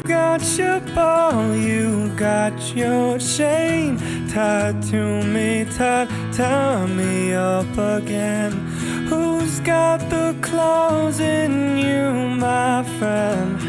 got your ball, you got your chain tied to me, tie me up again. Who's got the claws in you, my friend?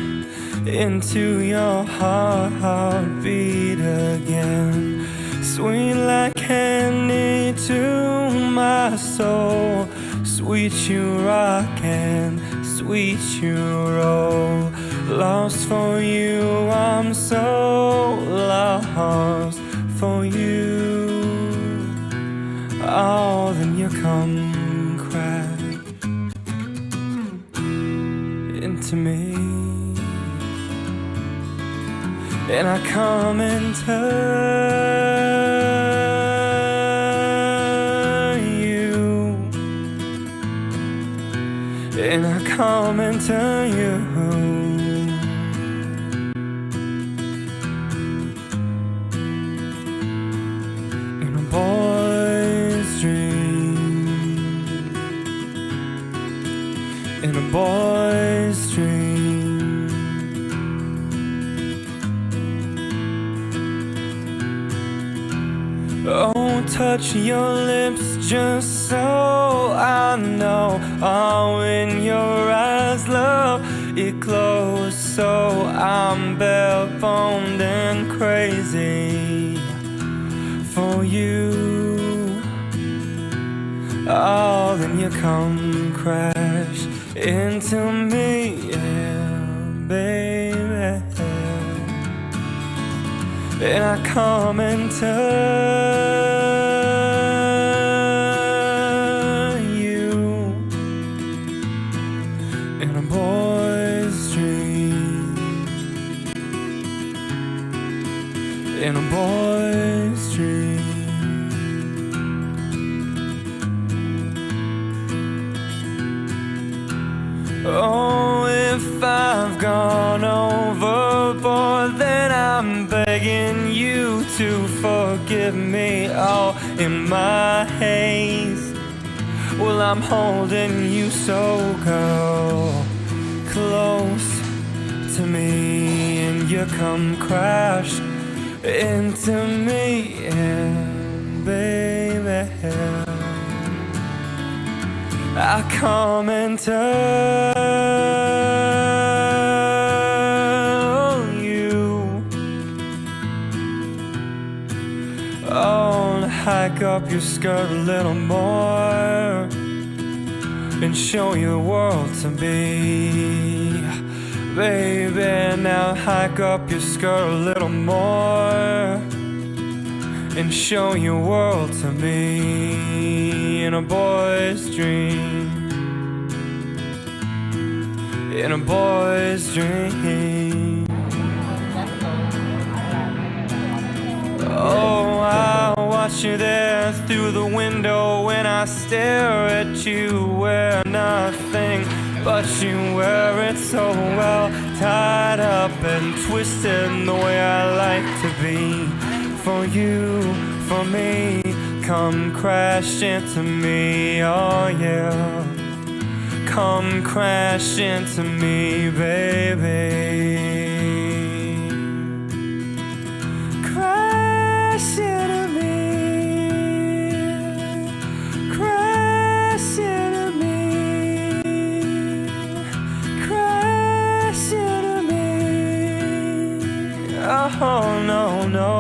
Into your heartbeat again. Sweet like candy to my soul. Sweet you rock and sweet you roll. Lost for you, I'm so lost for you. Oh, then you come crash into me, and I come and turn you, and I come and turn you. In a boy's dream, in a boy's dream. Oh, touch your lips just so I know. Oh, in your eyes, love, it glows so I'm bare-boned and crazy for you. Oh, then you come crash into me, yeah, baby. And I come and turn you in a boy's dream, in a boy's dream. Oh, if I've gone overboard, then I'm begging you to forgive me. Oh, in my haste, well, I'm holding you so, girl, close to me, and you come crash into me, and baby, I come and turn you. Oh, hike up your skirt a little more and show your world to me, baby. Now hike up your skirt a little more and show your world to me in a boy's dream, in a boy's dream. Oh, I watch you there through the window when I stare at you. Wear nothing but you wear it so well, tied up and twisted the way I like to be. For you, for me, come crash into me, oh yeah. Come crash into me, baby. Crash into me, crash into me, crash into me. Oh, no, no.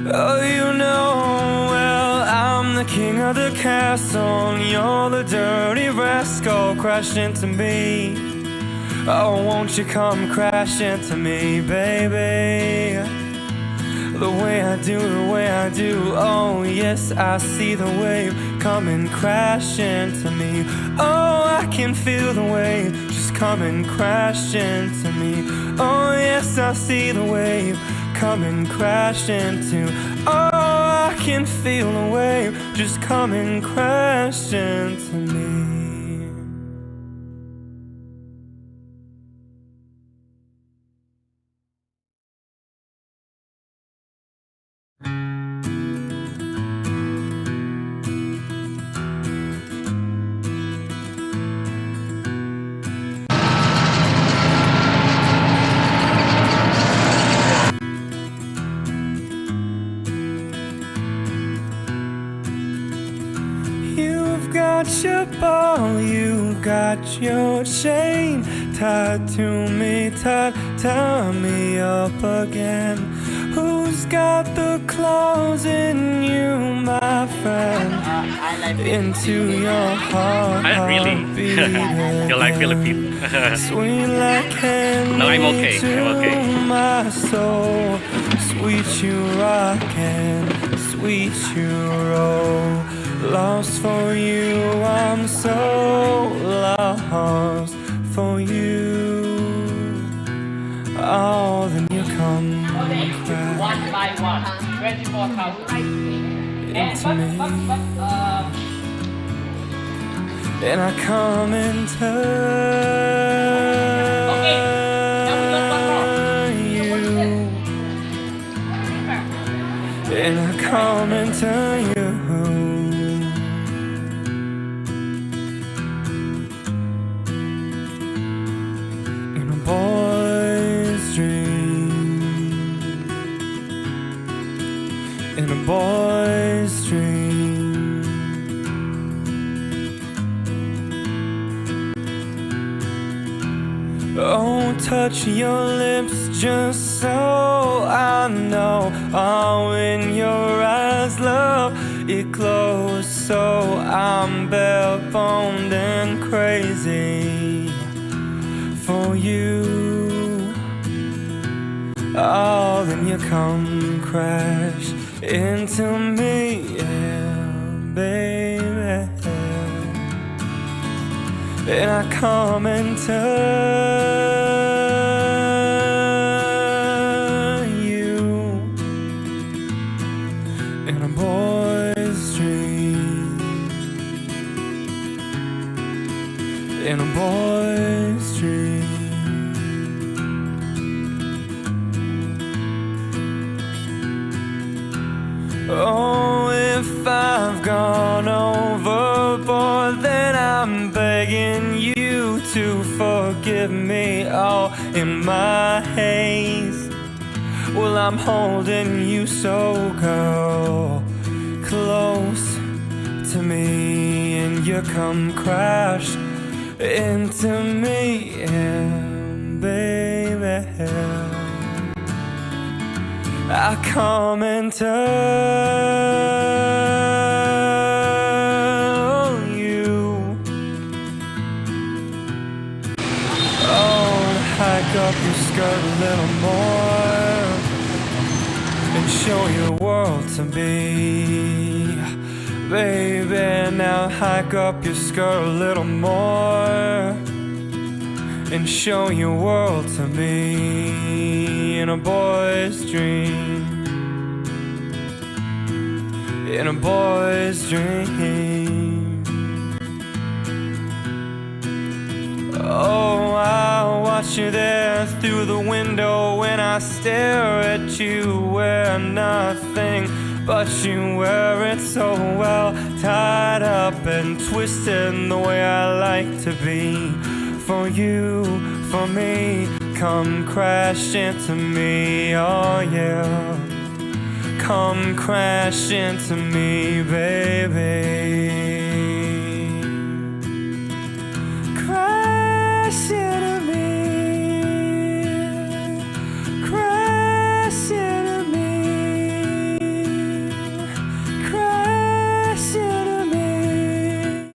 Oh, you know, well, I'm the king of the castle, and you're the dirty rascal. Crash into me. Oh, won't you come crash into me, baby? The way I do, the way I do. Oh, yes, I see the wave come and crash into me. Oh, I can feel the wave just come and crash into me. Oh, yes, I see the wave come and crash into. Oh, I can feel the wave just come and crash into me. You've got your ball, you got your chain tied to me, tie me up again. Who's got the claws in you, my friend? Into your heart, Really? You like Philippines? sweet like candy. No, I'm okay. I'm okay. My soul, sweet you rockin', sweet you roll. Lost for you, I'm so lost for you. Oh, then you come crack One by one, 24,000. into me, and I come into you, and I come into you. In a boy's dream, in a boy's dream. Oh, touch your lips just so I know. Oh, in your eyes, love, it glows so I'm bare-boned and crazy for you. Oh, then you come crash into me, yeah, baby. And I come into you in a boy's dream, in a boy's dream. Oh, if I've gone overboard, then I'm begging you to forgive me. Oh, in my haste, well, I'm holding you so, girl, close to me, and you come crash into me, yeah, baby. I come into you. Oh, hike up your skirt a little more and show your world to me, baby. Now hike up your skirt a little more and show your world to me in a boy's dream, in a boy's dream. Oh, I'll watch you there through the window when I stare at you, wear nothing but you wear it so well, tied up and twisted the way I like to be. For you, for me, come crash into me, oh yeah. Come crash into me, baby.